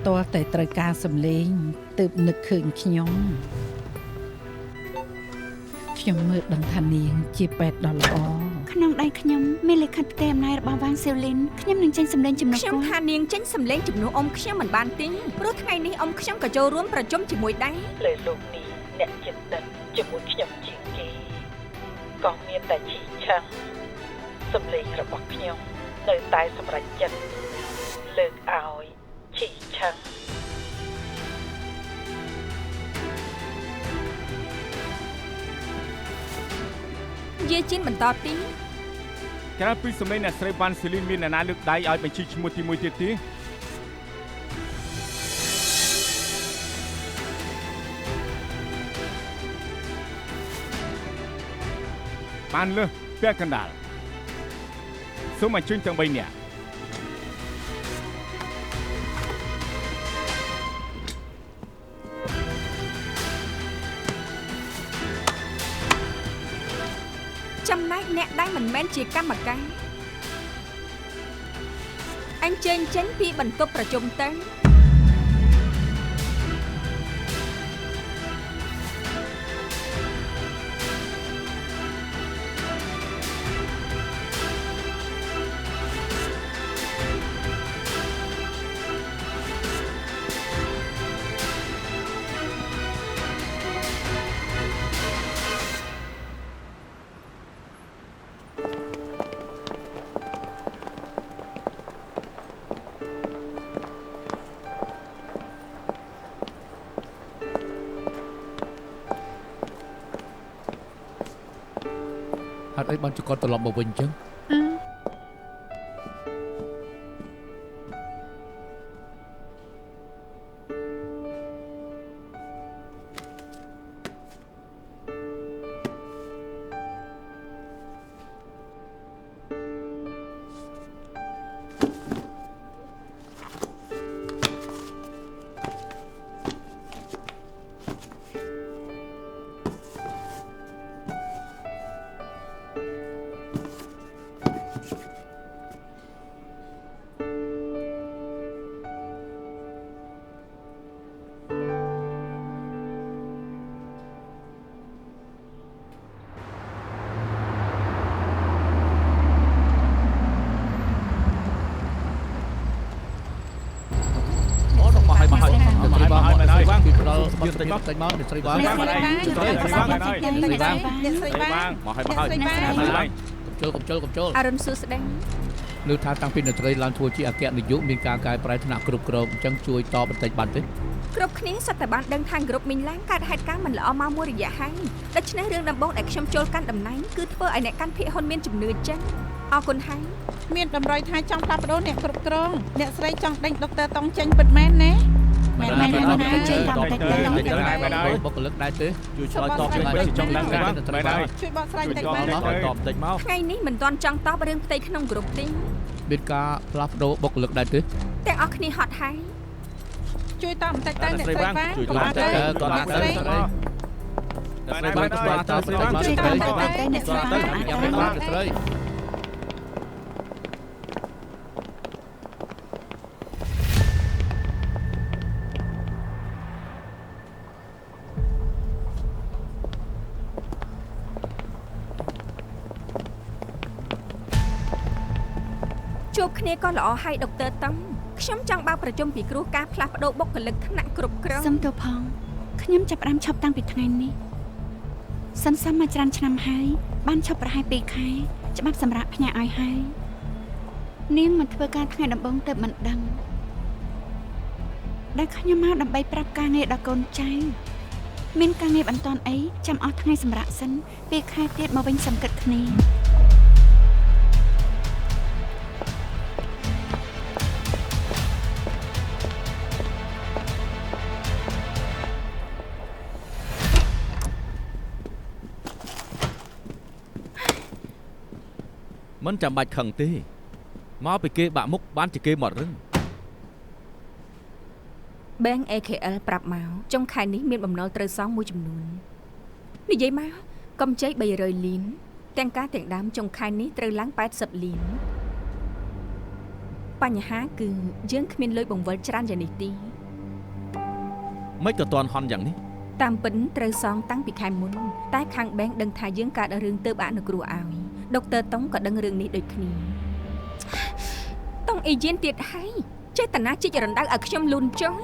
តលតែត្រូវការសម្លេងទើបនឹកឃើញខ្ញុំមើលដឹងថានាងជាពេទ្យដ៏ល្អក្នុងដៃខ្ញុំមានលិខិតផ្ទេរអំណាចរបស់វ៉ាងស៊ីវលីនខ្ញុំនឹងចេញសម្លេងជំនួសខ្ញុំថានាងចេញសម្លេងជំនួសអ៊ំខ្ញុំមិនបានទេព្រោះថ្ងៃនេះអ៊ំខ្ញុំក៏ចូលរួមប្រជុំជាមួយដែរលើលោកនេះអ្នកចិត្តដិតជាមួយខ្ញុំជាងគេក៏មានតែជីឆាំងសម្លេងរបស់ខ្ញុំនៅតែសម្រេចចិត្តលើកឲ្យជីឆាំងយាយជីនបន្តទីក្រៅពីសម្លេងអ្នកស្រីវ៉ាន់ស៊ីលីនមានអ្នកណាលើកដៃឲ្យបញ្ជីឈ្មោះទី1ទៀតទេបានលើសពាក់កណ្ដាលសូមអញ្ជើញទាំង3នាក់ចំណែកអ្នកដែលមិនមែនជាកម្មការអញ្ជើញចេញពីបន្ទប់ប្រជុំទៅហេតុអីបានជកត្រឡប់មកវិញអញ្ចឹងពីផ្ដល់បទស្រីមកអ្នកស្រីវ៉ាងអ្នកស្រីវ៉ាងមកហើយកុំជុលអរុនសួស្ដីលើថាតាំងពីអ្នកស្រីឡើងធ្វើជាអគ្គនាយកមានការកែប្រែឋានៈគ្រប់គ្រងអញ្ចឹងជួយតបបន្តិចបានទេគ្រប់គ្នាសុទ្ធតែបានដឹងថាគ្រប់មីងឡាងកើតហេតុការណ៍មិនល្អមកមួយរយៈហើយដូច្នេះរឿងដំបូងដែលខ្ញុំចូលកាន់តំណែងគឺធ្វើឲ្យអ្នកកាន់ភាគហ៊ុនមានជំនឿចឹងអរគុណហើយមានតម្រុយថាចង់ផ្លាស់ប្ដូរអ្នកគ្រប់គ្រងអ្នកស្រីចង់ដេញដុកទ័រតង់ចេញពិតមែនណាមែនបុគ្គលិកដែរទេជួយឆ្លើយតបជួយចង់ដឹងដែរជួយបកស្រាយបន្តិចបានតបបន្តិចមកថ្ងៃនេះមិនទាន់ចង់តបរឿងផ្ទៃក្នុងក្រុមទេមានការផ្លាស់ប្ដូរបុគ្គលិកដែរទេទាំងអស់គ្នាហត់ហើយជួយតបបន្តិចទៅអ្នកស្រីវ៉ាងជួយតបបន្តិចទៅអ្នកស្រីវ៉ាងអ្នកស្រីជួបគ្នាក៏ល្អហើយដុកទ័រតំខ្ញុំចង់បើកប្រជុំពីគ្រោះការផ្លាស់ប្ដូរបុគ្គលិកថ្នាក់គ្រប់គ្រងសុំទោសផងខ្ញុំចាប់ផ្ដើមឈប់តាំងពីថ្ងៃនេះសិនសមមកច្រើនឆ្នាំហើយបានឈប់ប្រហែល2ខែច្បាប់សម្រាប់ផ្ញើឲ្យហើយនាងមកធ្វើការថ្ងៃដំបូងទៅមិនដឹងដែលខ្ញុំមកដើម្បីប្រាប់ការងារដល់កូនចៅមានការងារបន្ទាន់អីចាំអស់ថ្ងៃសម្រាប់សិន2ខែទៀតមកវិញសង្កត់គ្នាមិនចាំបាច់ខឹងទេមកពីគេបាក់មុខបានជាគេមករឹង Bank AKL ប្រាប់មកចុងខែនេះមានបំណុលត្រូវសងមួយចំនួននិយាយមកកម្ចី300លានទាំងការទាំងដើមចុងខែនេះត្រូវឡើង80លាន បញ្ហាគឺយើងគ្មានលុយបង្វិលច្រើនយ៉ាងនេះទេ មិនក៏តាន់ហន់យ៉ាងនេះ តាមពិនត្រូវសងតាំងពីខែមុនតែខាង bank ដឹងថាយើងកើតរឿងទើបអនុគ្រោះឲ្យដុកទ័រតុងក៏ដឹងរឿងនេះដូចគ្នាតុងអេយៀនទៀតហើយចេតនាជីករណ្ដៅឲ្យខ្ញុំលូនចុង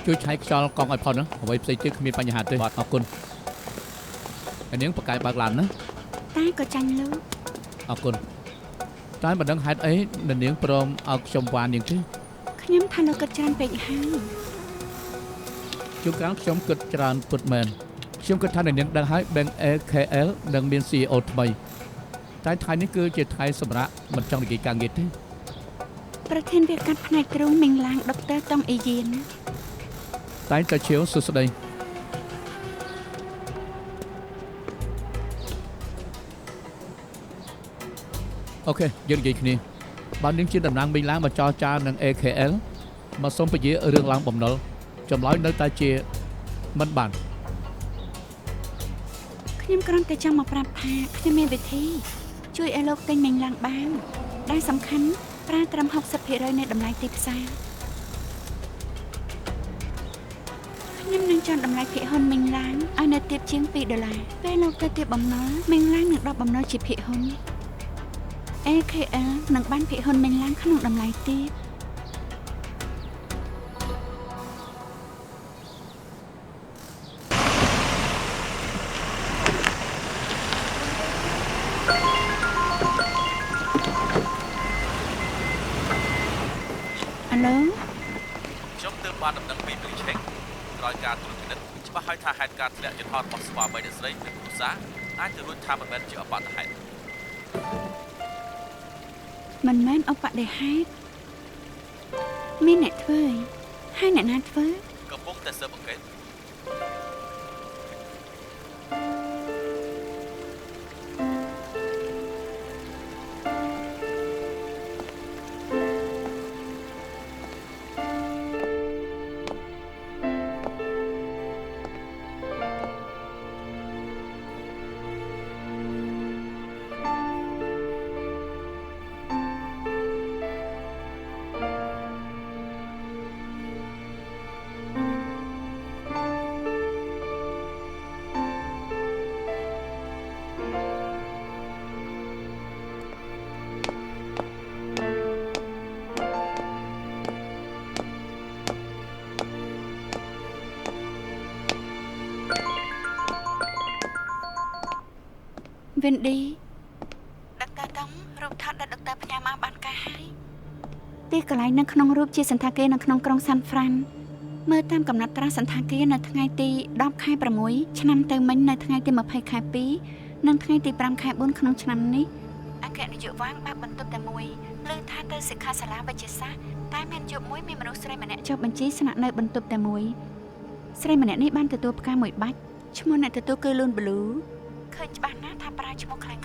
ជួយឆៃខ្យល់កង់ឲ្យផុតណាអ្វីផ្សេងទៀតគ្មានបញ្ហាទេបាទអរគុណហើយនាងប្រកាយបើកឡានណា តែក៏ចាញ់លោក អរគុណតែមិនដឹងហេតុអីនាងព្រមឲ្យខ្ញុំវ៉ាននាងទេ ខ្ញុំថាលោកគិតច្រើនពេកហើយ ជួនកាលខ្ញុំគិតច្រើនពិតមែនខ្ញុំគិតថានាងដឹងហើយ Bank AKL នឹងមាន CEO ថ្មីតែថ្ងៃនេះគឺជាថ្ងៃសម្រាប់មិនចង់និយាយការងារទេ ប្រធានវាកាត់ផ្នែកគ្រូមីងឡាងដុកទ័រតុងអេយៀន តែតើជាវសួស្ដីអូខេយើងនិយាយគ្នាបាននាងជាតំណាងមីងឡាងមកចរចានឹង AKL មកសុំពជារឿងឡើងបំណុលចម្លើយនៅតែជាមិនបាន ខ្ញុំគ្រាន់តែចង់មកប្រាប់ថាខ្ញុំមានវិធីជួយឲ្យលោកទិញមីងឡាងបានដែលសំខាន់ប្រើត្រឹម 60% នៃតម្លៃទីផ្សារខ្ញុំនឹងចង់តម្លៃភាគហ៊ុនមីងឡាងឲ្យនៅទាបជាង$2ពេលលោកទៅទាបបំណុលមីងឡាងនឹងដកបំណុលជាភាគហ៊ុន AKL នឹងបានភាគហ៊ុនមីងឡាងក្នុងតម្លៃទាប អាឡូ ខ្ញុំទើបបានដំណឹងពីប៉ូលីសឆេកក្រោយការត្រួតពិនិត្យច្បាស់ហើយថាហេតុការណ៍ធ្លាក់យន្តហោះរបស់ស្វាមីអ្នកស្រីនិងគ្រួសារអាចទៅរួចថាមិនមែនជាអបតហេតុ មិនមែនឧបដិហេតុមានអ្នកធ្វើហើយអ្នកណាធ្វើ កំពុងតែស៊ើបអង្កេត វិនឌីដុកទ័រតុងរូបថតដែលដុកទ័រផ្ញើមកបានកាហើយទីកន្លែងនៅក្នុងរូបជាសន្តាគារនៅក្នុងក្រុងសាន់ហ្វ្រាន់មើលតាមកំណត់ត្រាសន្តាគារនៅថ្ងៃទី10ខែ6ឆ្នាំទៅមិញនៅថ្ងៃទី20ខែ2និងថ្ងៃទី5ខែ4ក្នុងឆ្នាំនេះអគ្គនាយកវាងបើកបន្ទប់តែមួយលើថាទៅសិក្ខាសាលាវិទ្យាសាស្ត្រតែមានជួបមួយមានមនុស្សស្រីម្នាក់ចុះបញ្ជីស្នាក់នៅបន្ទប់តែមួយស្រីម្នាក់នេះបានទទួលផ្កាមួយបាច់ឈ្មោះអ្នកទទួលគឺលូនប្លូឃើញច្បាស់ណាស់ថាប្រើឈ្មោះคล้ายៗ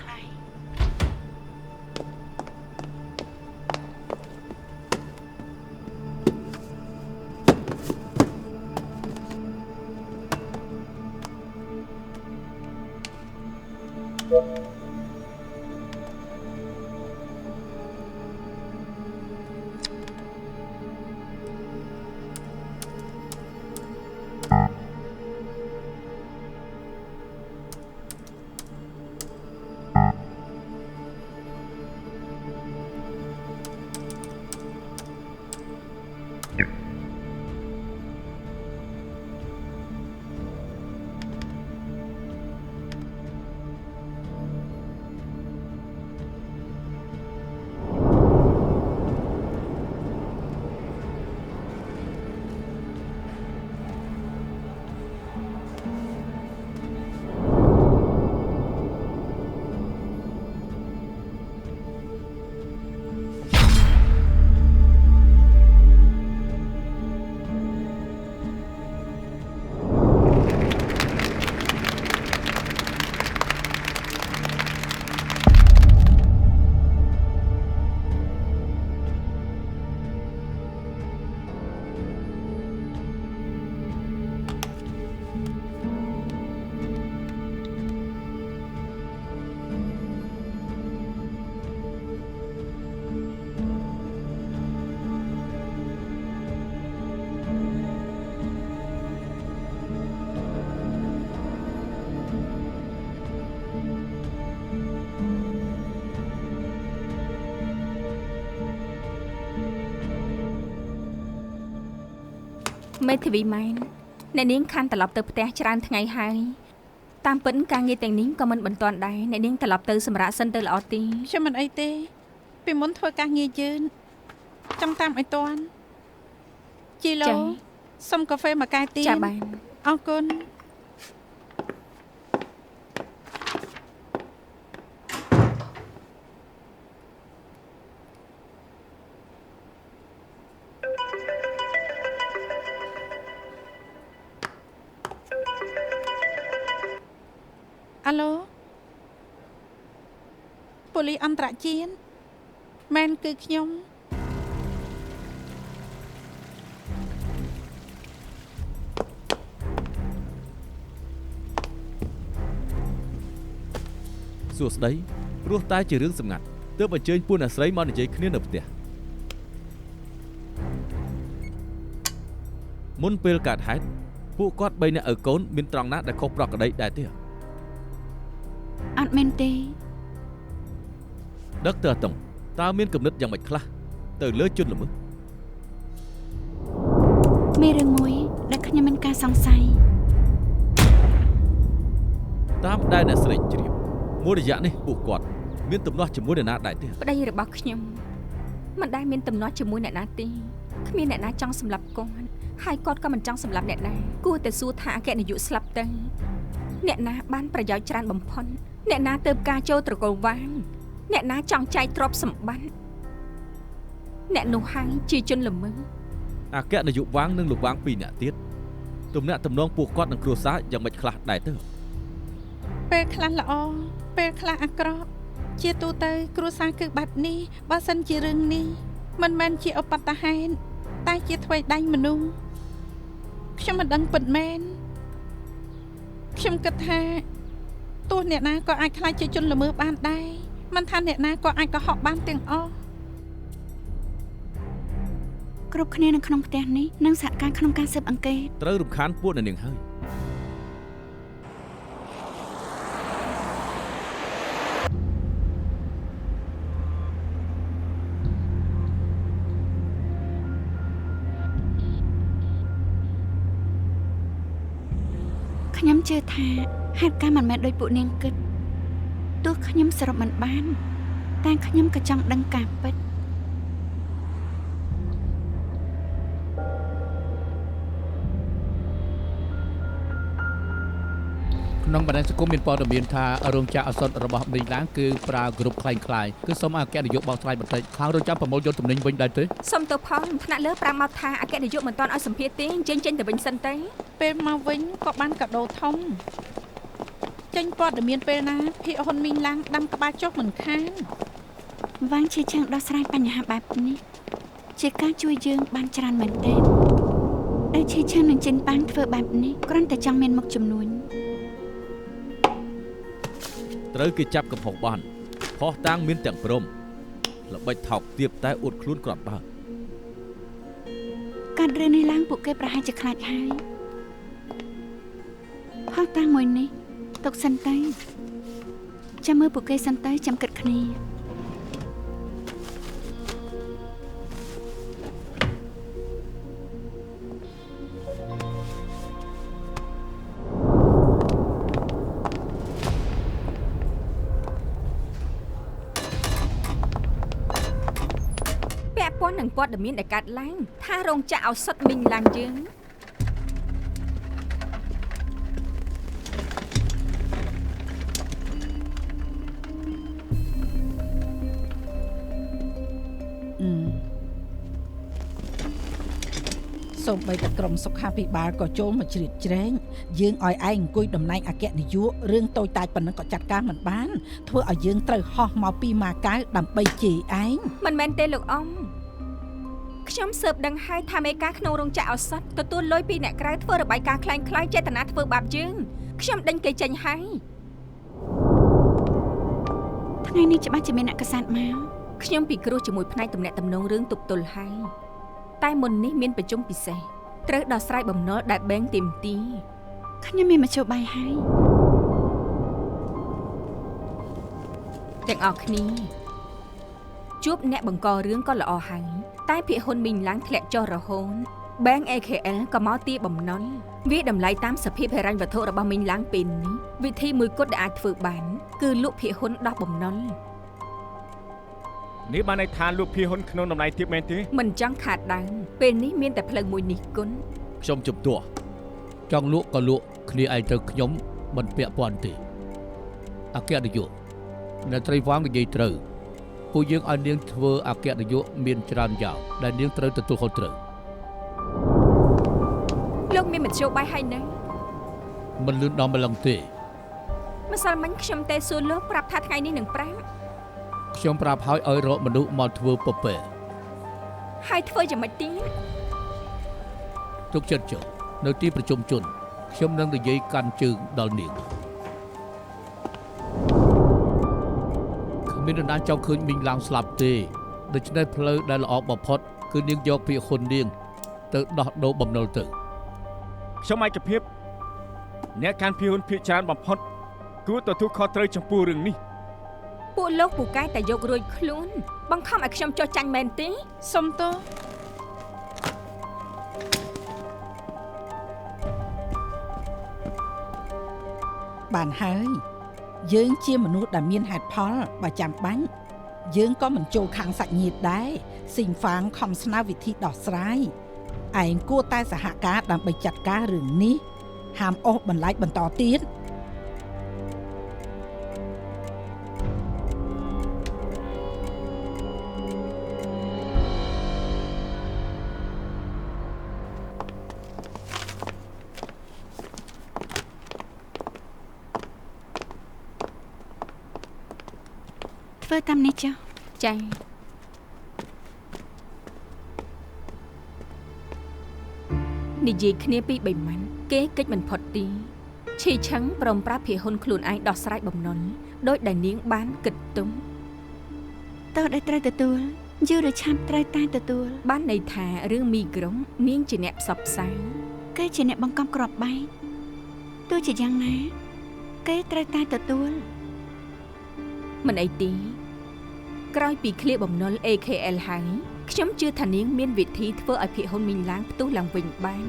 អ មេធាវីម៉ែនអ្នកនាងខានត្រឡប់ទៅផ្ទះច្រើនថ្ងៃហើយតាមពិតការងារទាំងនេះក៏មិនបន្ទាន់ដែរអ្នកនាងត្រឡប់ទៅសម្រាប់សិនទៅល្អទី ខ្ញុំមិនអីទេពីមុនធ្វើការងារយឺនចង់តាមឲ្យតាន់ជីឡូសុំកាហ្វេមួយកែទៀត ចាបាន អរគុណអាឡូប៉ូលីសអន្តរជាតិមែនគឺខ្ញុំ សួស្តីព្រោះតែជារឿងសម្ងាត់ទើបអញ្ជើញពួកអ្នកស្រីមកនិយាយគ្នានៅផ្ទះមុនពេលកើតហេតុពួកគាត់3នាក់ឪកូនមានត្រង់ណាដែលខុសប្រក្រតីដែរទេ អត់មែនទេ ដុកទ័រតុងតើមានគំនិតយ៉ាងម៉េចខ្លះទៅលើជនល្មើស មានរឿងមួយដែលខ្ញុំមានការសង្ស័យ តាមដែលអ្នកស្រីជ្រាបមួយរយៈនេះពួកគាត់មានទំនាស់ជាមួយនរណាដែរទេ ប្តីរបស់ខ្ញុំមិនដែលមានទំនាស់ជាមួយអ្នកណាទេគ្មានអ្នកណាចង់សម្លាប់គាត់ហើយគាត់ក៏មិនចង់សម្លាប់អ្នកណាគួរតែសួរថាអគ្គនាយកស្លាប់ទៅអ្នកណាបានប្រយោជន៍ច្រើនបំផុតអ្នកណាទៅការចូលត្រកូលវាងអ្នកណាចង់ចែកទ្រព្យសម្បត្តិអ្នកនោះហើយជាជនល្មើស អគ្គនាយកវាងនិងលោកវាង2នាក់ទៀតទំនាក់ទំនងពួកគាត់នឹងគ្រួសារយ៉ាងម៉េចខ្លះដែរទៅ ពេលខ្លះល្អពេលខ្លះអាក្រក់ជាទូទៅគ្រួសារគឺបែបនេះបើសិនជារឿងនេះមិនមែនជាឧបទ្ទហេតុតែជាថ្វីដៃមនុស្សខ្ញុំមិនដឹងពិតមែនខ្ញុំគិតថាទោះអ្នកណាក៏អាចខ្លាចជាជនល្មើសបានដែរមិនថាអ្នកណាក៏អាចកុហកបានទាំងអស់ គ្រប់គ្នានៅក្នុងផ្ទះនេះនឹងសហការក្នុងការស៊ើបអង្កេត ត្រូវរំខានពួកអ្នកនាងហើយ ខ្ញុំជឿថាហេតុការណ៍មិនមែនដោយពួកនាងគិតទោះខ្ញុំសរុបមិនបានតែខ្ញុំក៏ចង់ដឹងការពិត ក្នុងបណ្ដាញសង្គមមានព័ត៌មានថារោងចក្រឱសថរបស់ម្លេងឡាងគឺប្រើក្រុមខ្លែងៗគឺសូមអគ្គនាយកបោកស្រាយបន្តិចខាងរោងចក្រប្រមូលយកទំនិញវិញដែរទេ សុំទៅផងថ្នាក់លើប្រាប់មកថាអគ្គនាយកមិនទាន់ឲ្យសម្ភារទេចេញទៅវិញសិនទៅ ពេលមកវិញក៏បានកាដូធំចេញព័ត៌មានពេលណាភីហ៊ុនមីងឡាងដាំក្បាលចុះមិនខាន វាងជាជាងដោះស្រាយបញ្ហាបែបនេះជាការជួយយើងបានច្រើនមែនទែនដែលជាជាងនឹងចិនបានធ្វើបែបនេះគ្រាន់តែចង់មានមុខចំនួន ត្រូវគេចាប់កំហុសបានផោះតាំងមានទាំងព្រមល្បិចថោកទាបតែអួតខ្លួនក្រាន់បើ កាត់រឿងនេះឡើងពួកគេប្រហែលជាខ្លាចហើយផោះតាំងមួយនេះទុកសិនទៅ ចាំមើលពួកគេសិនទៅចាំគិតគ្នា ពាក់ព័ន្ធនឹងព័ត៌មានដែលកើតឡើងថារោងចក្រឱសថមីងឡាំងយើង សូម្បីតែក្រុមសុខាភិបាលក៏ចូលមកជ្រៀតជ្រែងយើងឲ្យឯងអង្គុយតំណែងអគ្គនាយករឿងតូចតាចប៉ុណ្ណឹងក៏ចាត់ការមិនបានធ្វើឲ្យយើងត្រូវហោះមកពីម៉ាកៅដើម្បីជេរឯង មិនមែនទេលោកអ៊ំខ្ញុំស៊ើបដឹងហើយថាមេការក្នុងរោងចក្រឱសថទទួលលុយពីអ្នកក្រៅធ្វើរបាយការណ៍คล้ายៗចេតនាធ្វើបាបយើងខ្ញុំដេញគេចេញហើយ ថ្ងៃនេះច្បាស់ជាមានអ្នកកសាន្តមក ខ្ញុំពិគ្រោះជាមួយផ្នែកទំនាក់ទំនងរឿងទប់ទល់ហើយតែមុននេះមានប្រជុំពិសេសត្រូវដោះស្រាយបំណុលដែលបែងទីមទី ខ្ញុំមានមធ្យោបាយហើយ ទាំងអស់គ្នាជួបអ្នកបង្ករឿងក៏ល្អហើយតែភាគហ៊ុនមីងឡាំងធ្លាក់ចុះរហូត Bank AKL ក៏មកទារបំណុលវាតម្លៃតាមសភាពហិរញ្ញវត្ថុរបស់មីងឡាំងពេលនេះវិធីមួយគត់ដែលអាចធ្វើបានគឺលក់ភាគហ៊ុនដោះបំណុល នេះបានន័យថាលក់ភាគហ៊ុនក្នុងតម្លៃទាបមែនទេ មិនចង់ខាតដើមពេលនេះមានតែផ្លូវមួយនេះគុណ ខ្ញុំជំទាស់ចង់លក់ក៏លក់គ្នាឯងទៅខ្ញុំមិនពាក់ព័ន្ធទេអគ្គនាយកអ្នកត្រីវ៉ាងនិយាយត្រូវពួកយើងឲ្យនាងធ្វើអគ្គនាយកមានច្រើនយ៉ាងដែលនាងត្រូវទទួលខុសត្រូវ លោកមានមធ្យោបាយហើយនៅ មិនលឿនដល់ម្លឹងទេ ម្សិលមិញខ្ញុំទេសួរលោកប្រាប់ថាថ្ងៃនេះនឹងប្រាំ ខ្ញុំប្រាប់ឲ្យរកមនុស្សមកធ្វើពពែ ហើយធ្វើយ៉ាងម៉េចទៀត ទុកចិត្តចុះនៅទីប្រជុំជនខ្ញុំនឹងនិយាយកាន់ជើងដល់នាងគ្មាននរណាចង់ឃើញមីងឡាំងស្លាប់ទេដូច្នេះផ្លូវដែលល្អបំផុតគឺនាងយកពាក្យហ៊ុននាងទៅដោះដូរបំណុលទៅ ខ្ញុំឯកភាពអ្នកកាន់ភាគហ៊ុនភាគច្រើនបំផុតគួរទទួលខុសត្រូវចំពោះរឿងនេះ ពួកលោកពូកែតែយករួចខ្លួនបង្ខំឲ្យខ្ញុំចុះចាញ់មែនទេ សុំទោស បានហើយយើងជាមនុស្សដែលមានហេតុផលបើចាំបាញ់យើងក៏មិនចូលខាងសាច់ញាតិដែរស៊ីងហ្វាងខំស្នើវិធីដោះស្រាយឯងគួរតែសហការដើម្បីចាត់ការរឿងនេះហាមអូសបន្លាចបន្តទៀត ធ្វើតាមនេះចុះ ចា៎និយាយគ្នាពី3ម៉ាន់គេកិច្ចមិនផុតទីឈីឆឹងព្រមប្រាប់ភាគហ៊ុនខ្លួនឯងដោះស្រាយបំណុលដោយដែលនាងបានគិតទុំ តើដែលត្រូវទទួលយូរឬឆាប់ត្រូវតែទទួល បានន័យថារឿងមីក្រុងនាងជាអ្នកផ្សព្វផ្សាយ គេជាអ្នកបង្កប់ក្របបែកទោះជាយ៉ាងណាគេត្រូវតែទទួល មិនអីទេក្រោយពីឃ្លាបំណុល AKL ហើយខ្ញុំជឿថានាងមានវិធីធ្វើឲ្យភាគហ៊ុនមីងឡាំងផ្ទុះឡើងវិញបាន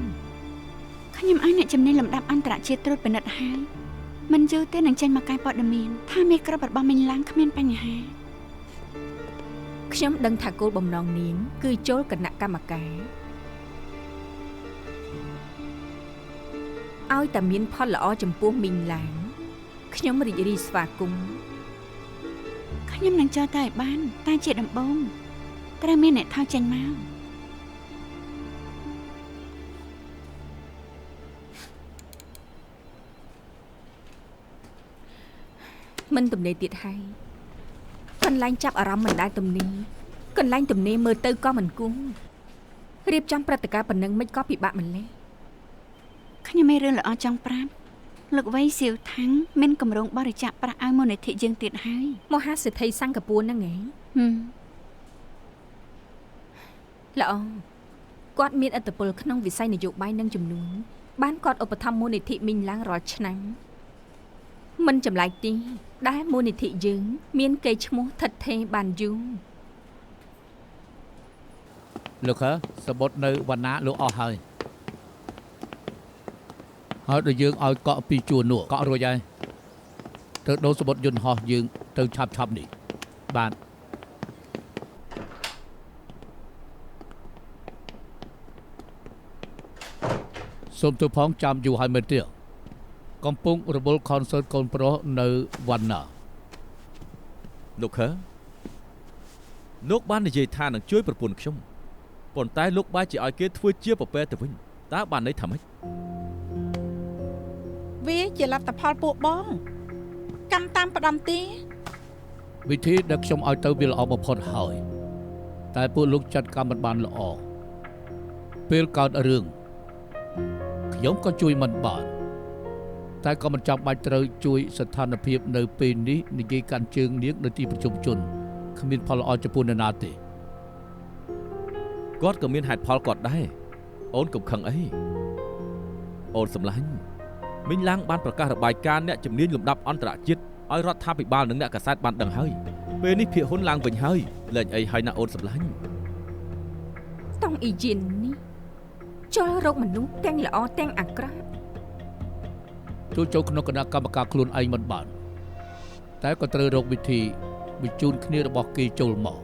ខ្ញុំឲ្យអ្នកជំនាញលំដាប់អន្តរជាតិត្រួតពិនិត្យហើយមិនយូរទេនឹងចេញមកកែព័ត៌មានថាមេក្របរបស់មីងឡាំងគ្មានបញ្ហា ខ្ញុំដឹងថាគោលបំណងនាងគឺចូលគណៈកម្មការឲ្យតែមានផលល្អចំពោះមីងឡាំងខ្ញុំរីករាយស្វាគមន៍ ខ្ញុំនឹងចូលទៅឲ្យបានតែជាដំបូងត្រូវមានអ្នកថោចេញមក មិនទំនេរទៀតហើយកន្លែងចាប់អារម្មណ៍មិនដែលទំនេរកន្លែងទំនេរមើលទៅក៏មិនគួររៀបចំព្រឹត្តិការណ៍ប៉ុណ្ណឹងមិនក៏ពិបាកម្ល៉េះ ខ្ញុំមានរឿងល្អចង់ប្រាប់លោកវៃសៀវថាំងមានកម្រងបរិច្ចាគប្រាក់ឲ្យមូលនិធិយើងទៀតហើយ មហាសេដ្ឋីសិង្ហបុរីហ្នឹងឯង ល្អគាត់មានឥទ្ធិពលក្នុងវិស័យនយោបាយនិងជំនួញបានគាត់ឧបត្ថម្ភមូលនិធិមីងឡាំងរាល់ឆ្នាំមិនចម្លែកទេ ដែលមូលនិធិយើងមានកេរ្តិ៍ឈ្មោះថិតថេរបានយូរ លោកខើសបុតនៅវណ្ណាលោកអស់ហើយដល់យើងឲ្យកក់ពីជួរនោះកក់រួចហើយទៅដូរសបុតយន្តហោះយើងទៅឆាប់នេះបាទសូមទៅផងចាំយូរហើយមែនទេកំពុងរវល់ខនសឺតកូនប្រុសនៅវណ្ណា លោកខើលោកបាននិយាយថានឹងជួយប្រពន្ធខ្ញុំប៉ុន្តែលោកបែរជាឲ្យគេធ្វើជាប្រពែទៅវិញតើបានន័យថាម៉េច វាជាលទ្ធផលពួកបងកម្មតាមផ្ដំទី វិធីដែលខ្ញុំឲ្យទៅវាល្អបំផុតហើយតែពួកលោកចាត់ការមិនបានល្អពេលកើតរឿងខ្ញុំក៏ជួយមិនបានតែក៏មិនចាំបាច់ត្រូវជួយស្ថានភាពនៅពេលនេះនិយាយកាន់ជើងនាងនៅទីប្រជុំជនគ្មានផលល្អចំពោះនរណាទេគាត់ក៏មានហេតុផលគាត់ដែរអូនកុំខឹងអីអូនសម្លាញ់មីងឡាំងបានប្រកាសរបាយការណ៍អ្នកជំនាញលំដាប់អន្តរជាតិឲ្យរដ្ឋាភិបាលនិងអ្នកកាសែតបានដឹងហើយពេលនេះភាគហ៊ុនឡើងវិញហើយលេចអីហើយណាអូនសម្លាញ់ តង់អ៊ីជីននេះចូលរកមនុស្សទាំងល្អទាំងអាក្រក់ ចូលក្នុងគណៈកម្មការខ្លួនឯងមិនបានតែក៏ត្រូវរកវិធីបញ្ជូនគ្នារបស់គេចូលមក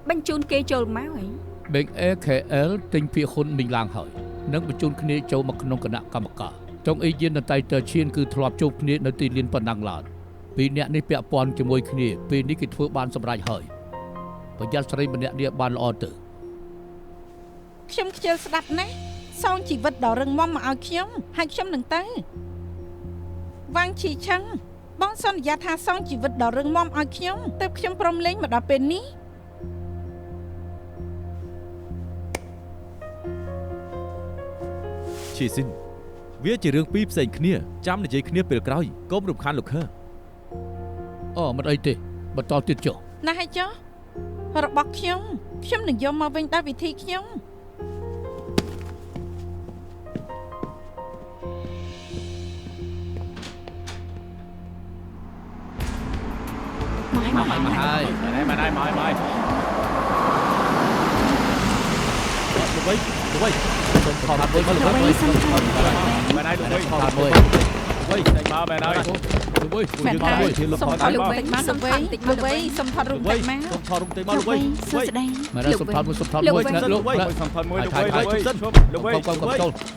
បញ្ជូនគេចូលមកអី Bank AKL ទិញភាគហ៊ុនមីងឡាងហើយនិងបញ្ជូនគ្នាចូលមកក្នុងគណៈកម្មការចុងអ៊ីយៀននៅតៃតើឈៀនគឺធ្លាប់ជួបគ្នានៅទីលានប៉ុណ្ណឹងឡើយពីរអ្នកនេះពាក់ព័ន្ធជាមួយគ្នាពេលនេះគេធ្វើបានសម្រេចហើយប្រយ័ត្នស្រីម្នាក់នេះបានល្អទៅ ខ្ញុំខ្ជិលស្ដាប់ណាស់សងជីវិតដ៏រឹងមាំមកឲ្យខ្ញុំហើយខ្ញុំនឹងទៅវាងឈីឆឹងបងសន្យាថាសងជីវិតដ៏រឹងមាំឲ្យខ្ញុំទើបខ្ញុំព្រមលេងមកដល់ពេលនេះ ឈីស៊ីនវាជារឿងពីរផ្សេងគ្នាចាំនិយាយគ្នាពេលក្រោយកុំរំខានលោកខើ អូមិនអីទេបន្តទៀតចុះ ណាស់ហើយចុះរបស់ខ្ញុំនឹងយកមកវិញដោយវិធីខ្ញុំ មកហើយ មកហើយ លោកវិញសូមថតមួយមកលោកវិញ សុំថត មកហើយលោកវិញ ថតមួយ វិញតែមកមែនហើយ លោកវិញ មែនហើយ សុំថតរូបតិចមកលោកវិញលោកវិញសុំថតរូបតិចមក សូមថតរូបទេមកលោកវិញ សួស្ដី មកដល់សុំថតមួយសុំថតមួយ លោកវិញសំផនមួយលោកវិញលោកវិញ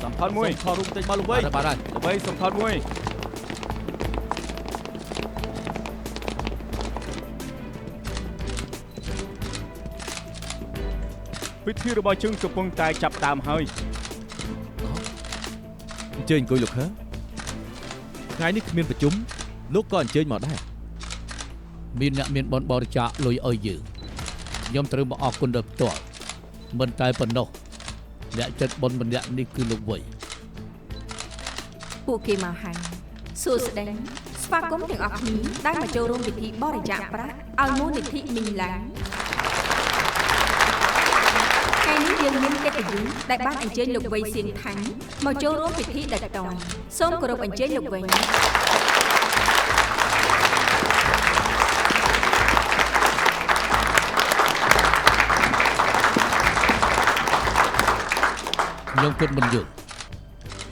សំផនមួយ ថតរូបទេមកលោកវិញ បាទហើយ លោកវិញសំផនមួយពិធីរបស់ជើងកំពុងតែចាប់ដើមហើយ អញ្ជើញអង្គុយលោកខើថ្ងៃនេះគ្មានប្រជុំលោកក៏អញ្ជើញមកដែរ មានអ្នកមានបនបរិច្ចាគលុយឲ្យយើងខ្ញុំត្រូវមកអរគុណដល់ផ្ទាល់មិនតែប៉ុណ្ណោះអ្នកចិត្តបនម្នាក់នេះគឺលោកវៃ ពួកគេមកហើយសួស្ដីស្វាគមន៍ទាំងអស់គ្នាដែលមកចូលរួមពិធីបរិច្ចាគប្រាក់ឲ្យមូលនិធិមីងឡាំង ថ្ងៃនេះយើងមានកិត្តិយសដែលបានអញ្ជើញលោកវៃសៀងថាំងមកចូលរួមពិធីដាច់តន់សូមគោរពអញ្ជើញលោកវៃ ខ្ញុំគិតមិនយល់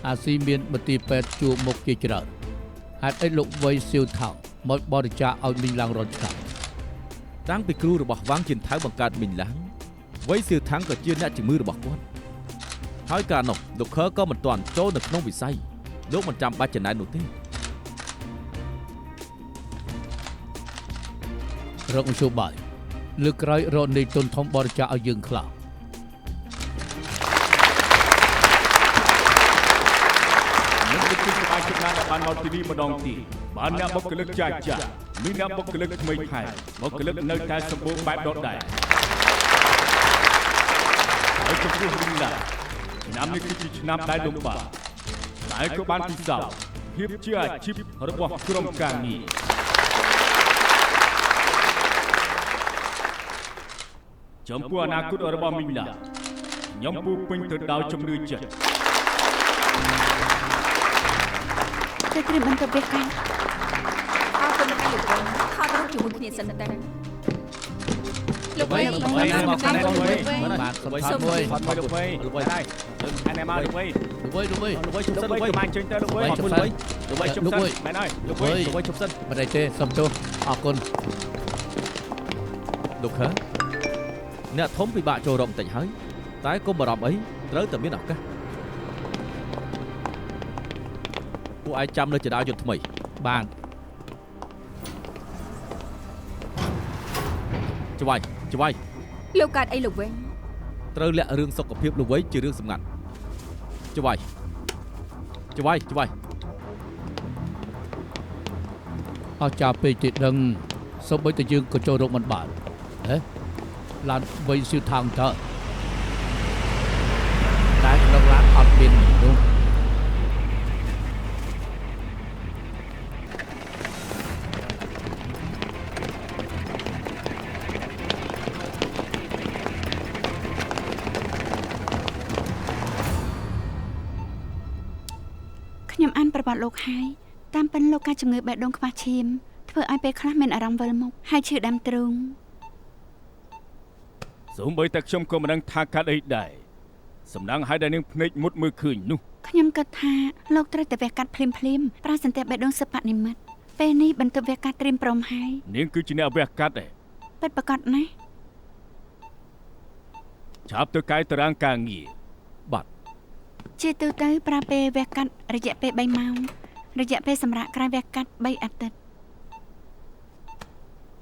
អាស៊ីមានមន្ទីរពេទ្យជួបមុខជាច្រើនហេតុអីលោកវៃសៀវថោមកបរិច្ចាគឲ្យមីងឡាំងរត់ឆ្កាត់ តាំងពីគ្រូរបស់វាងជិនថៅបង្កើតមីងឡាំងវៃសៀវថាំងក៏ជាអ្នកជំងឺរបស់គាត់ហើយកាលនោះលោកខើក៏មិនទាន់ចូលនៅក្នុងវិស័យលោកមិនចាំបាច់ចំណែននោះទេ រកមធ្យោបាយលើកក្រោយរកនៃទុនធំបរិច្ចាគឲ្យយើងខ្លះ នឹងពិធីសប្បាយចិត្តណាស់ដែលបានមកទីនេះម្ដងទៀតបានអ្នកបុគ្គលិកចាស់មានអ្នកបុគ្គលិកថ្មីថែមបុគ្គលិកនៅតែសម្បូរបែបដដែលហើយចំពោះវិញដែរឆ្នាំនេះគឺជាឆ្នាំដែលលំបាកតែក៏បានពិសោធន៍ភាពជាអាជីពរបស់ក្រុមការងារចំពោះអនាគតរបស់មីងឡាខ្ញុំពូពេញទៅដោយជំនឿចិត្ត ទៅត្រៀមបន្ទប់វាកាន់ អរគុណលោកវៃ សិនតើ លោកវិញមកខាងនេះមកបាទសុំថតមួយ ថតមួយលោកវិញលោកវិញហើយអានេះមកលោកវិញ លោកវិញ ជុំសិនលោកវិញមកជើញទៅលោកវិញលោកវិញជុំសិនមែនហើយលោកវិញជុំសិន មិនអីទេសុំទោសអរគុណ លោកខើអ្នកធំពិបាកចូលរកបន្តិចហើយតែកុំបារម្ភអីត្រូវតែមានឱកាសពួកឯងចាំនៅចដាវយុទ្ធថ្មី បាទ ច្បាយ លោកកើតអីលោកវិញ ត្រូវលាក់រឿងសុខភាពលោកវិញជារឿងសម្ងាត់ច្បាយ អស់ចាពេកទេដឹងសូម្បីតែយើងក៏ចូលរកមិនបានហេឡានវិញសៀវថងតើតែក្នុងឡានអត់មាននោះ ខ្ញុំអានប្រវត្តិលោកហើយតាមពិនលោកការជំងឺបេះដូងខ្វះឈាមធ្វើឲ្យពេលខ្លះមានអារម្មណ៍វិលមុខហើយឈឺដើមទ្រូង សូម្បីតែខ្ញុំក៏មិនដឹងថាកាត់អីដែរសំដងឲ្យតែនឹងភ្នែកមុតមើលឃើញនោះ ខ្ញុំគិតថាលោកត្រូវតែវះកាត់ភ្លាមប្រើសន្ទះបេះដូងសិប្បនិមិត្តពេលនេះបន្ទប់វះកាត់ត្រៀមព្រមហើយ នាងគឺជាអ្នកវះកាត់ដែរ ពិតប្រាកដណាស់ ចាប់ទៅកាយតារាងការងារ បាទ ជាទូទៅប្រើពេលវះកាត់រយៈពេល3ម៉ោងរយៈពេលសម្រាប់ក្រោយវះកាត់3អាទិត្យ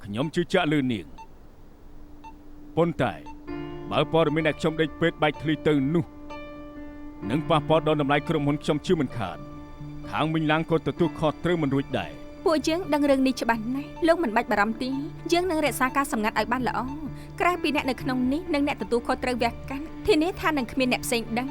ខ្ញុំជឿជាក់លើនាងប៉ុន្តែបើព័ត៌មានដែលខ្ញុំដេកពេទ្យបែកធ្លីទៅនោះនឹងប៉ះពាល់ដល់តម្លៃក្រុមហ៊ុនខ្ញុំជឿមិនខានខាងមិញឡាំងក៏ទទួលខុសត្រូវមិនរួចដែរ ពួកយើងដឹងរឿងនេះច្បាស់ណាស់លោកមិនបាច់បារម្ភទេយើងនឹងរក្សាការសម្ងាត់ឲ្យបានល្អក្រៅពីអ្នកនៅក្នុងនេះនិងអ្នកទទួលខុសត្រូវវះកាត់ធានាថានឹងគ្មានអ្នកផ្សេងដឹង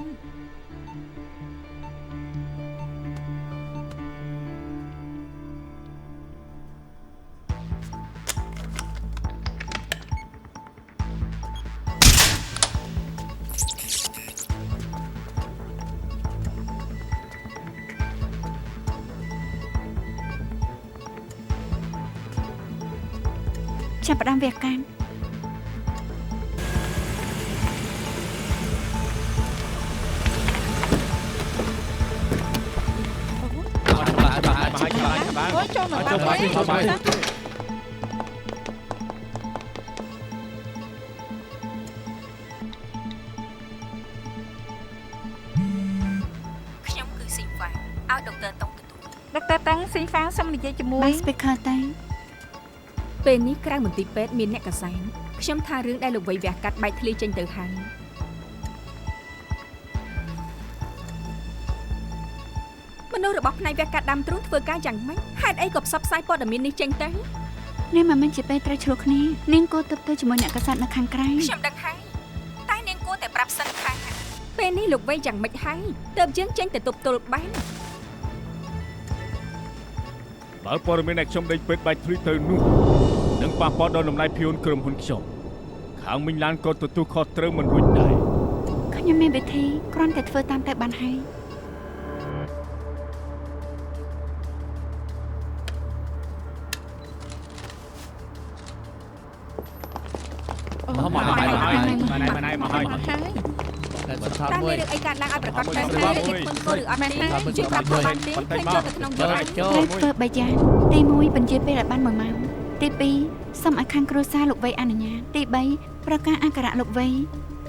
ចាប់ផ្ដើមវះកាត់ អូយចូលមកតាមវិញ ខ្ញុំគឺស៊ីហ្វាឲ្យដុកទ័រតុងទទួល ដុកទ័រតាំងស៊ីហ្វាសុំនិយាយជាមួយ បាន speaker ទៅ ពេលនេះក្រៅមន្ទីរពេទ្យមានអ្នកកសែងខ្ញុំថារឿងដែលលោកវៃវះកាត់បែកធ្លាយចេញទៅហើយមនុស្សរបស់ផ្នែកវះកាត់ដើមទ្រូងធ្វើការយ៉ាងម៉េចហេតុអីក៏ផ្សព្វផ្សាយព័ត៌មាននេះចេញទៅ នេះមិនមែនជាពេលត្រូវឆ្លោះគ្នានាងគួរទប់ទល់ជាមួយអ្នកកសែតនៅខាងក្រៅ ខ្ញុំដឹងហើយតែនាងគួរតែប្រាប់សិនថាពេលនេះលោកវៃយ៉ាងម៉េចហើយទើបយើងចេញទៅទប់ទល់បាន បើព័ត៌មានដែលខ្ញុំដេកពេទ្យបែកធ្លីទៅនោះនឹងប៉ះពាល់ដល់តម្លៃភាគហ៊ុនក្រុមហ៊ុនខ្ញុំខាងមិញឡានក៏ទទួលខុសត្រូវមិនរួចដែរ ខ្ញុំមានវិធីគ្រាន់តែធ្វើតាមតែបានហើយ មកហើយ តែសុំថត តែ មួយ មានរឿងអីកើតឡើងឲ្យប្រកាសទៅថាជាធ្ងន់ធ្ងរឬអត់ទេជួយប្រាប់ខ្ញុំបានទេឃើញចូលទៅក្នុងយន្ត ត្រូវធ្វើ3យ៉ាងទី1បញ្ជាពេលឲ្យបាន1ម៉ោងទី2សូមឲ្យខាងគ្រួសារលោកវៃអនុញ្ញាតទី3ប្រកាសអក្ខរៈលោកវៃ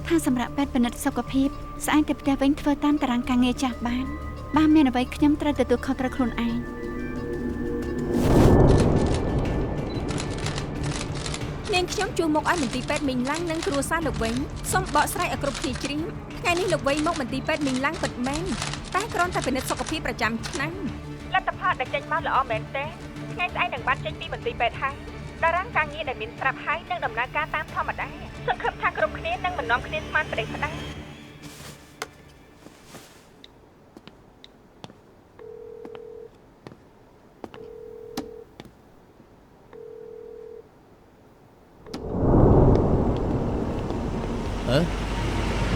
ថាសម្រាប់ពេទ្យពិនិត្យសុខភាពស្អែកទៅផ្ទះវិញធ្វើតាមតារាងការងារចាស់បានមានអ្វីខ្ញុំត្រូវទទួលខុសត្រូវខ្លួនឯង នាងខ្ញុំជួមកឲ្យមន្ទីរពេទ្យមីងឡាំងនិងគ្រួសារលោកវិញសូមបកស្រាយឲ្យគ្រប់គ្នាជ្រាបថ្ងៃនេះលោកវៃមកមន្ទីរពេទ្យមីងឡាំងពិតមែនតែគ្រាន់តែពិនិត្យសុខភាពប្រចាំឆ្នាំលទ្ធផលដែលចេញមកល្អមែនទេថ្ងៃស្អែកនឹងបានចេញពីមន្ទីរពេទ្យហើយតារាងការងារដែលមានស្រាប់ហើយនឹងដំណើរការតាមធម្មតាសង្ឃឹមថាគ្រប់គ្នានឹងមិននាំគ្នាស្មានប្តេជ្ញាផ្ដាច់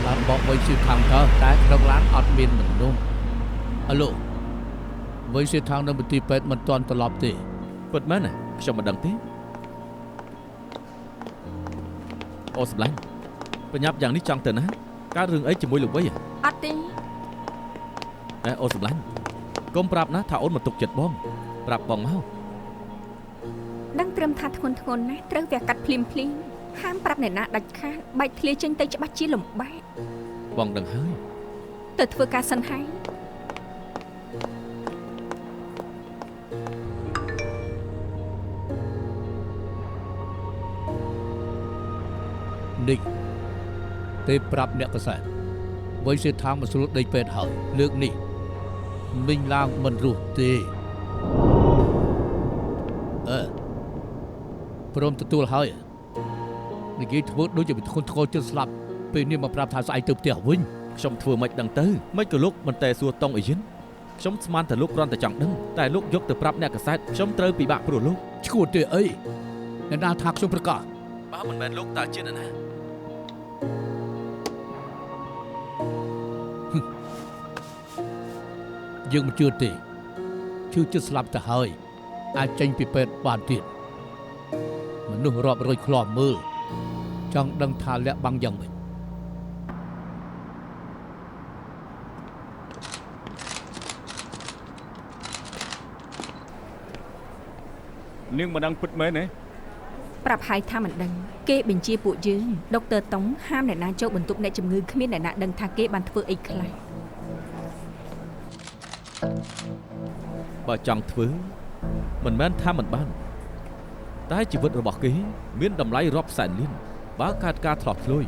ឡានបកវិញសៀវថងតើតែក្នុងឡានអត់មានមនុស្សអាឡូវិញសៀវថងនៅមន្ទីរពេទ្យមិនទាន់ត្រឡប់ទេ ពិតមែនទេខ្ញុំមិនដឹងទេ អូនសម្លាញ់ប្រញាប់យ៉ាងនេះចង់ទៅណាកើតរឿងអីជាមួយលោកវៃ អត់ទេ អូនសម្លាញ់កុំប្រាប់ណាថាអូនមកទុកចិត្តបងប្រាប់បងមក ដឹងត្រឹមថាធ្ងន់ណាស់ត្រូវវាកាត់ភ្លាមហាមប្រាប់អ្នកណាដាច់ខាតបែកធ្លាចេញទៅច្បាស់ជាលំបាក បងដឹងហើយ ទៅធ្វើការសិនហើយ នេះទេប្រាប់អ្នកកសែតវៃសេដ្ឋាមកស្រួលដេកពេទ្យហើយលើកនេះមិញឡើងមិនរស់ទេព្រមទទួលហើយនិយាយធ្វើដូចជាធ្ងន់ធ្ងរជិតស្លាប់ពេលនេះមកប្រាប់ថាស្អែកទៅផ្ទះវិញ ខ្ញុំធ្វើមិនដឹងទៅមិនក៏លោកមិនតែសួរតង់អីយិនខ្ញុំស្មានតែលោកគ្រាន់តែចង់ដឹងតែលោកយកទៅប្រាប់អ្នកកសែតខ្ញុំត្រូវពិបាកព្រោះលោក ឈួតទេអីអ្នកណាថាខ្ញុំប្រកាស បើមិនមែនលោកតើជាអ្នកណា យើងមិនជឿទេជឿជិតស្លាប់ទៅហើយអាចចេញពីពេទ្យបានទៀតមនុស្សរាប់រយឃ្លាំមើលចង់ដឹងថាលាក់បាំងយ៉ាងម៉េច នាងមិនដឹងពិតមែនទេ ប្រាប់ហើយថាមិនដឹងគេបញ្ជាពួកយើងដុកទ័រតុងហាមអ្នកណាចូលបន្ទប់អ្នកជំងឺគ្មានអ្នកណាដឹងថាគេបានធ្វើអីខ្លះ បើចង់ធ្វើមិនមែនថាមិនបានតែជីវិតរបស់គេមានតម្លៃរាប់សែនលានបើកើតការឆ្លោះឆ្លួយ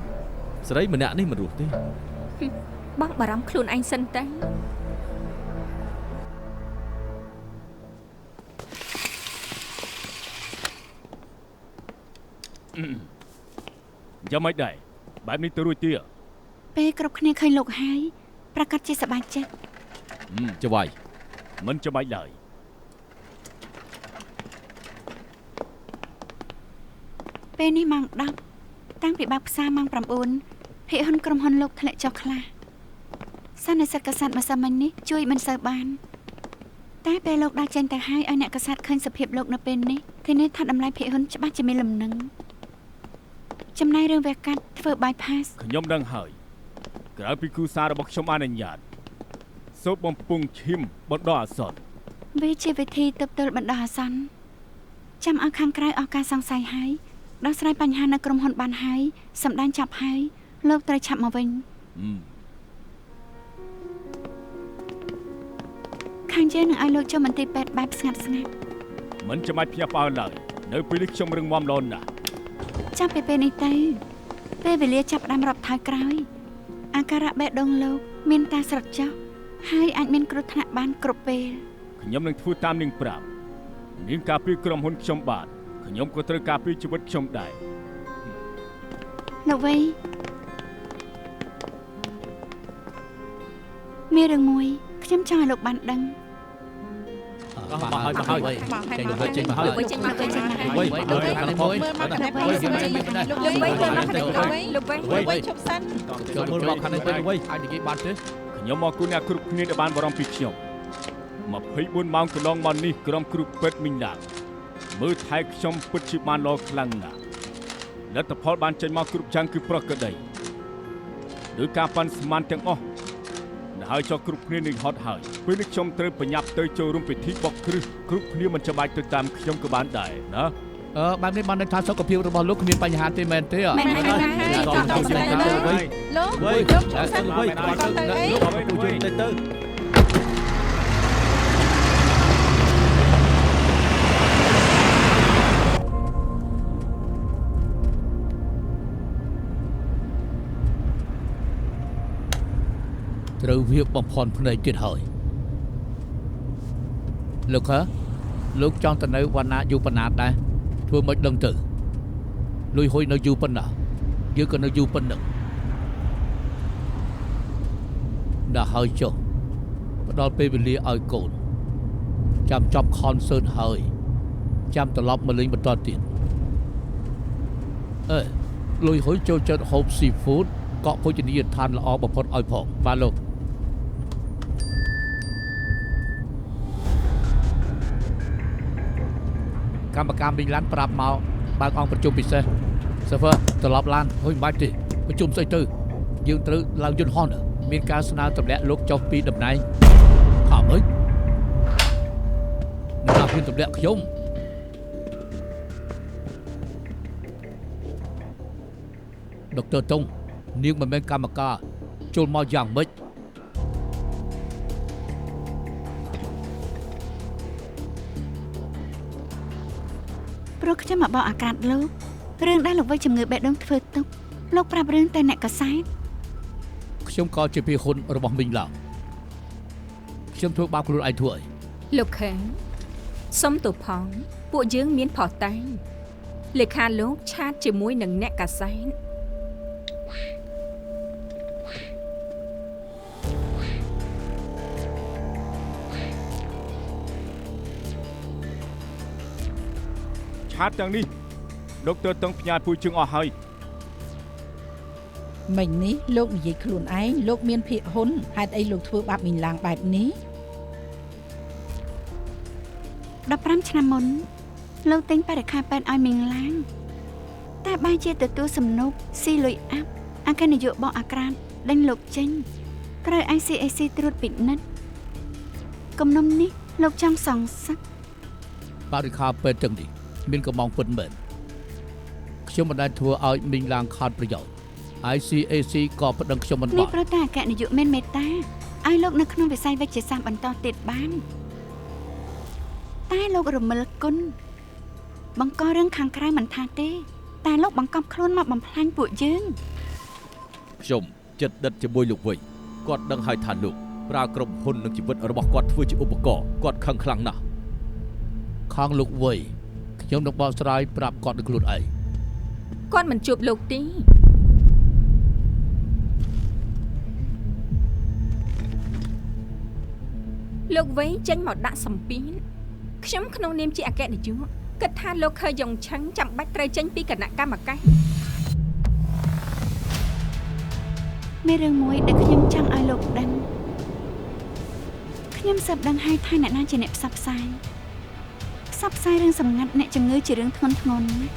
ស្រីម្នាក់នេះមិនរស់ទេ បងបារម្ភខ្លួនឯងសិនទៅ យ៉ាងម៉េចដែរបែបនេះទៅរួចទៀត ពេលគ្រប់គ្នាឃើញលោកហើយប្រកាសជាសប្បាយចិត្ត ចវាយ មិនច្បាច់ឡើយ ពេលនេះម៉ោង 10 តាំងពីបើកផ្សារម៉ោង 9 ភាគហ៊ុនក្រុមហ៊ុនលោកធ្លាក់ចុះខ្លះសន្និសីទកសែតម្សិលមិញនេះជួយមិនសូវបានតែពេលលោកដើរចេញទៅហើយឲ្យអ្នកកសែតឃើញសភាពលោកនៅពេលនេះធានាថាតម្លៃភាគហ៊ុនច្បាស់ជាមានលំនឹងចំណាយរឿងវះកាត់ធ្វើ bypass ខ្ញុំដឹងហើយក្រៅពីគូសាររបស់ខ្ញុំអនុញ្ញាតសូបបំពង់ឈាមបណ្ដោះអាសន្ន វាជាវិធីទប់ទល់បណ្ដោះអាសន្នចាំឲ្យខាងក្រៅអស់ការសង្ស័យហើយដោះស្រាយបញ្ហានៅក្រុមហ៊ុនបានហើយសម្ដែងចាប់ហើយលោកត្រូវឆាប់មកវិញខាងយើងនឹងឲ្យលោកចូលមន្ទីរពេទ្យបែបស្ងាត់ស្ងាត់ មិនចាំបាច់ភ្ញាក់ផ្អើលឡើយនៅពេលនេះខ្ញុំរឹងមាំល្អណាស់ ចាប់ពីពេលនេះទៅពេលវេលាចាប់ផ្ដើមរាប់ថយក្រោយអាការៈបេះដូងលោកមានការស្រុតចុះហើយអាចមានគ្រោះថ្នាក់បានគ្រប់ពេល ខ្ញុំនឹងធ្វើតាមនាងប្រាប់នាងការពារក្រុមហ៊ុនខ្ញុំបាទខ្ញុំក៏ត្រូវការពារជីវិតខ្ញុំដែរ លោកវៃមានរឿងមួយខ្ញុំចង់ឲ្យលោកបានដឹង មកហើយចេញមកហើយចេញមកហើយ លោកវៃចេញមកហើយចេញមកហើយ វៃខាងនេះមួយវៃឈប់សិនចូលមើលមកខាងនេះវិញវៃអាចនិយាយបានទេ ខ្ញុំមកគូអ្នកគ្រប់គ្នាដែលបានបារម្ភពីខ្ញុំ24ម៉ោងកន្លងមកនេះក្រុមគ្រូពេទ្យមីងឡាមើលថែខ្ញុំពិតជាបានល្អខ្លាំងណាស់លទ្ធផលបានចេញមកគ្រប់យ៉ាងគឺប្រកក្តីដោយការប៉ាន់ស្មានទាំងអស់ហើយចុះគ្រប់គ្នានឹងហត់ហើយពេលនេះខ្ញុំត្រូវបញ្ញាប់ទៅចូលរួមពិធីបុកគ្រឹះគ្រប់គ្នាមិនចាំបាច់ទៅតាមខ្ញុំក៏បានដែរណា បែបនេះបានន័យថាសុខភាពរបស់លោកគ្មានបញ្ហាទេមែនទេ មែនហើយលោកខ្ញុំឈប់សិនវៃគាត់ទៅអីលោកពូជិះទៅ ត្រូវវាបំផន់ភ្នែកទៀតហើយលោកហ៎លោកចង់ទៅនៅវណ្ណាយូរប៉ុណ្ណាដែរធ្វើមិនដឹងទៅលុយហុយនៅយូរប៉ុណ្ណាយើងក៏នៅយូរប៉ុណ្ណឹងដល់ហើយចុះផ្ដល់ពេលវេលាឲ្យកូនចាំចប់ concert ហើយចាំត្រឡប់មកលេងបន្តទៀតលុយហុយចូលចិត្តហូប seafood កក់ភោជនីយដ្ឋានល្អបំផុតឲ្យផងបាទលោកកម្មការមីឡានប្រាប់មកបើកអង្គប្រជុំពិសេស server ត្រឡប់ឡានហុយមិនបាច់ទេប្រជុំស្អីទៅយើងត្រូវឡើងយន្តហោះមានការស្នើទម្លាក់លោកចុះពីតំណែងថាម៉េចអ្នកណាហ៊ានទម្លាក់ខ្ញុំដុកទ័រតុងនាងមិនមែនកម្មការចូលមកយ៉ាងម៉េចព្រោះខ្ញុំមកបកអាក្រាតលោករឿងដែលលោកវិជំងឺបេះដូងធ្វើទុកលោកប្រាប់រឿងទៅអ្នកកសែតខ្ញុំក៏ជាពីហ៊ុនរបស់មីងឡើងខ្ញុំធ្វើបាបខ្លួនឯងធ្វើអីលោកខេងសុំទោសផងពួកយើងមានផុសតាងលេខាលោកឆាតជាមួយនឹងអ្នកកាសែតឆាតទាំងនេះដុកទ័រតុងផ្ញើពួយជើងអស់ហើយមិញនេះលោកនិយាយខ្លួនឯងលោកមានភាគហ៊ុនហេតុអីលោកធ្វើបាបមីងឡាងបែបនេះ15ឆ្នាំមុនលោកទិញបរិក្ខារពេទ្យឲ្យមីងឡាងតែបែរជាទទួលសំណូកស៊ីលុយអាប់អគ្គនាយកបកអាក្រាតដេញលោកចេញត្រូវ ICAC ត្រួតពិនិត្យគំនុំនេះលោកចង់សងសឹកបរិក្ខារពេទ្យទាំងនេះមានកំងពិតមែនខ្ញុំមិនដែលធ្វើឲ្យមីងឡាងខាតប្រយោជន៍ ICAC ក៏ប្តឹងខ្ញុំមិនបាននេះប្រតាអគ្គនាយកមានមេត្តាឲ្យលោកនៅក្នុងវិស័យវិទ្យាសាស្ត្របន្តទៀតបានតែលោករមិលគុណបង្ករឿងខាងក្រៅមិនថាទេតែលោកបង្កប់ខ្លួនមកបំផ្លាញពួកយើងខ្ញុំចិត្តដិតជាមួយលោកវិញគាត់ដឹងហើយថាលោកប្រើក្រុមហ៊ុននិងជីវិតរបស់គាត់ធ្វើជាឧបករណ៍គាត់ខឹងខ្លាំងណាស់ខាងលោកវ័យខ្ញុំនឹងបកស្រាយប្រាប់គាត់នឹងខ្លួនឯងគាត់មិនជួបលោកទេលោកវ័យចេញមកដាក់សម្ពាធខ្ញុំក្នុងនាមជាអគ្គនាយកគិតថាលោកខើយ៉ុងឆឹងចាំបាច់ត្រូវចេញពីគណៈកម្មការមានរឿងមួយដែលខ្ញុំចង់ឲ្យលោកដឹងខ្ញុំសឹបដឹងហើយថាអ្នកណាជាអ្នកផ្សព្វផ្សាយរឿងសម្ងាត់អ្នកជំងឺជារឿងធ្ងន់ធ្ងរណាស់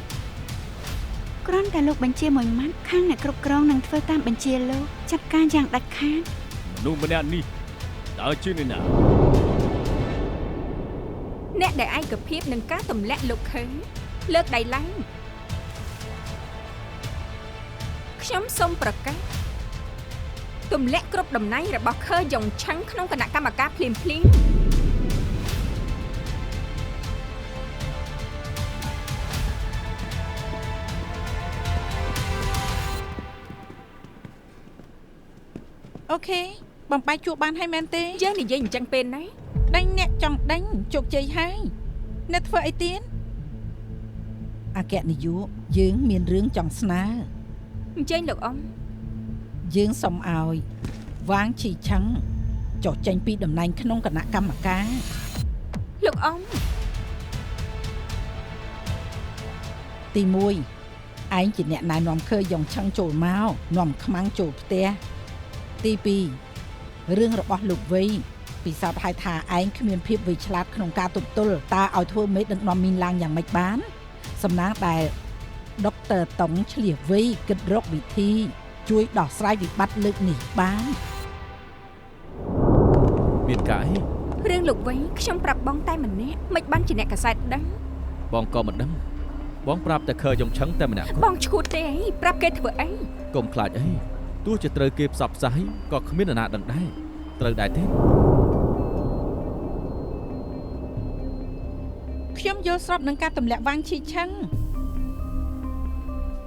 គ្រាន់តែលោកបញ្ជាមួយម៉ាត់ខាងអ្នកគ្រប់គ្រងនឹងធ្វើតាមបញ្ជាលោកចាត់ការយ៉ាងដាច់ខាតមនុស្សម្នាក់នេះតើជាអ្នកណាអ្នកដែលឯកភាពនឹងការទម្លាក់លោកខើលើកដៃឡើងខ្ញុំសូមប្រកាសទម្លាក់គ្រប់តំណែងរបស់ខើយ៉ុងឆឹងក្នុងគណៈកម្មការភ្លាមអូខេបំបាយជួបបានហើយមែនទេយើងនិយាយអញ្ចឹងពេលណាដេញអ្នកចង់ដេញជោគជ័យហើយអ្នកធ្វើអីទៀតអគ្គនាយកយើងមានរឿងចង់ស្នើអញ្ចឹងលោកអ៊ំយើងសុំឲ្យវាងឈីឆឹងចុះចេញពីតំណែងក្នុងគណៈកម្មការលោកអ៊ំទី1ឯងជាអ្នកណែនាំខើយ៉ុងឆឹងចូលមកនាំខ្មាំងចូលផ្ទះទី2រឿងរបស់លោកវ័យពិសោធន៍ហៅថាឯងគ្មានភាពវៃឆ្លាតក្នុងការទប់ទល់តើឲ្យធ្វើមេដឹកនាំមីនឡាងយ៉ាងម៉េចបានសំណាងដែលដុកទ័រតុងឆ្លៀសវៃគិតរកវិធីជួយដោះស្រាយវិបត្តិលើកនេះបានមានកាយរឿងលោកវ័យខ្ញុំប្រាប់បងតែម្នាក់មិនបានជាអ្នកកសែតដឹងបងក៏មិនដឹងបងប្រាប់តែខើយ៉ុងឆឹងតែម្នាក់បងឈួតទេអីប្រាប់គេធ្វើអីកុំខ្លាចអីទោះជាត្រូវគេផ្សព្វផ្សាយក៏គ្មាននរណាដឹងដែរត្រូវដែរទេខ្ញុំយល់ស្របនឹងការទម្លាក់វាងឈីឆឹង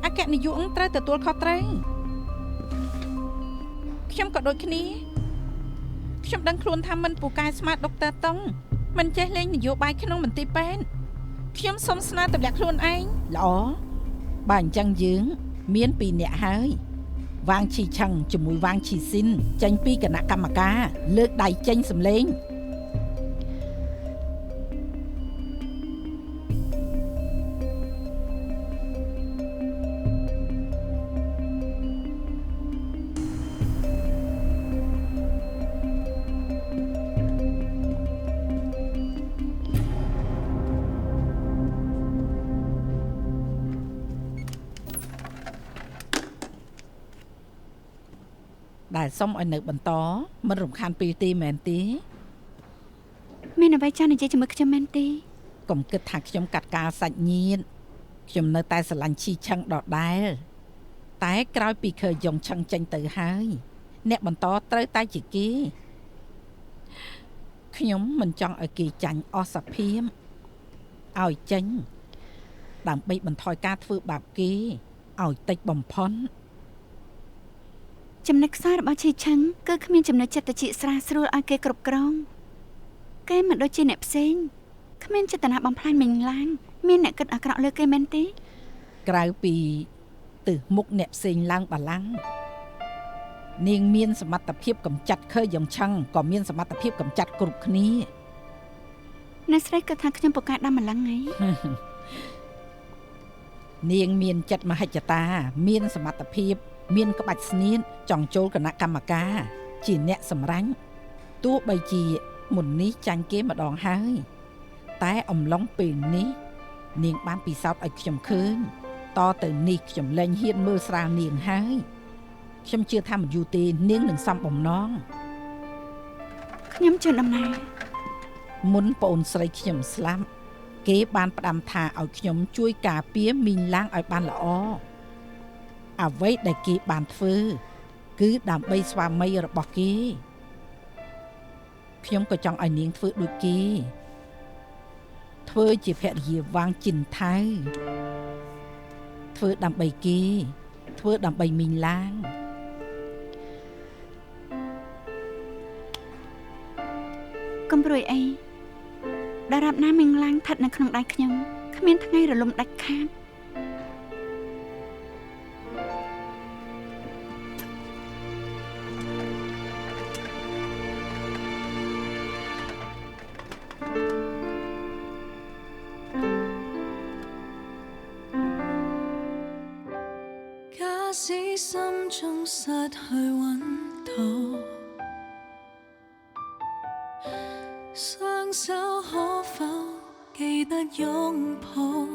អគ្គនាយកត្រូវទទួលខុសត្រូវខ្ញុំក៏ដូចគ្នាខ្ញុំដឹងខ្លួនថាមិនពូកែស្មាតដុកទ័រតុងមិនចេះលេងនយោបាយក្នុងមន្ទីរពេទ្យខ្ញុំសូមស្នើទម្លាក់ខ្លួនឯងល្អបើអញ្ចឹងយើងមាន2នាក់ហើយវាងឈីឆឹងជាមួយវាងឈីស៊ីនចេញពីគណៈកម្មការលើកដៃចេញសម្លេង ដែលសុំឲ្យនៅបន្តមិនរំខានពីទីមែនទេ មានអ្វីចង់និយាយជាមួយខ្ញុំមែនទេ កុំគិតថាខ្ញុំកាត់ការសាច់ញាតិខ្ញុំនៅតែស្រឡាញ់ឈីឆឹងដដែលតែក្រោយពីឃើញយងឆឹងចេញទៅហើយអ្នកបន្តត្រូវតែជាគេខ្ញុំមិនចង់ឲ្យគេចាញ់អស់សភាពឲ្យចេញដើម្បីបន្ថយការធ្វើបាបគេឲ្យតិចបំផុត ចំណុចខ្សោយរបស់ឈីឆឹងគឺគ្មានចំណុចចិត្តជាស្រាលស្រួលឲ្យគេគ្រប់គ្រងគេមិនដូចជាអ្នកផ្សេងគ្មានចេតនាបំផ្លាញមិញឡើងមានអ្នកគិតអាក្រក់លើគេមែនទេ ក្រៅពីទិសមុខអ្នកផ្សេងឡើងបលាំងនាងមានសមត្ថភាពកម្ចាត់ខើយងឆឹងក៏មានសមត្ថភាពកម្ចាត់គ្រប់គ្នា អ្នកស្រីគិតថាខ្ញុំពូកែដាំម្លឹងហី នាងមានចិត្តមហិច្ឆតាមានសមត្ថភាពមានក្បាច់ស្នៀតចង់ចូលគណៈកម្មការជាអ្នកសម្រាញ់ទោះបីជាមុននេះចាញ់គេម្ដងហើយតែអំឡុងពេលនេះនាងបានពិសោធន៍ឲ្យខ្ញុំឃើញតទៅនេះខ្ញុំលែងហ៊ានមើលស្រាលនាងហើយខ្ញុំជឿថាមិនយូរទេនាងនឹងសំបំណង ខ្ញុំជឿដំណើរ មុនប្អូនស្រីខ្ញុំស្លាប់គេបានផ្ដាំថាឲ្យខ្ញុំជួយការពារមីងឡាងឲ្យបានល្អអ្វីដែលគេបានធ្វើគឺដើម្បីស្វាមីរបស់គេខ្ញុំក៏ចង់ឲ្យនាងធ្វើដូចគេធ្វើជាភរិយាវាងជិនថៅធ្វើដើម្បីគេធ្វើដើម្បីមីងឡាង កុំព្រួយអីដរាបណាមិញឡើងស្ថិតនៅក្នុងដៃខ្ញុំគ្មានថ្ងៃរលំដាច់ខាត 假使心中失去穩妥，雙手可否記得擁抱？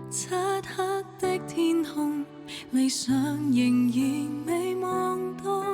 漆黑的天空，理想仍然未望到。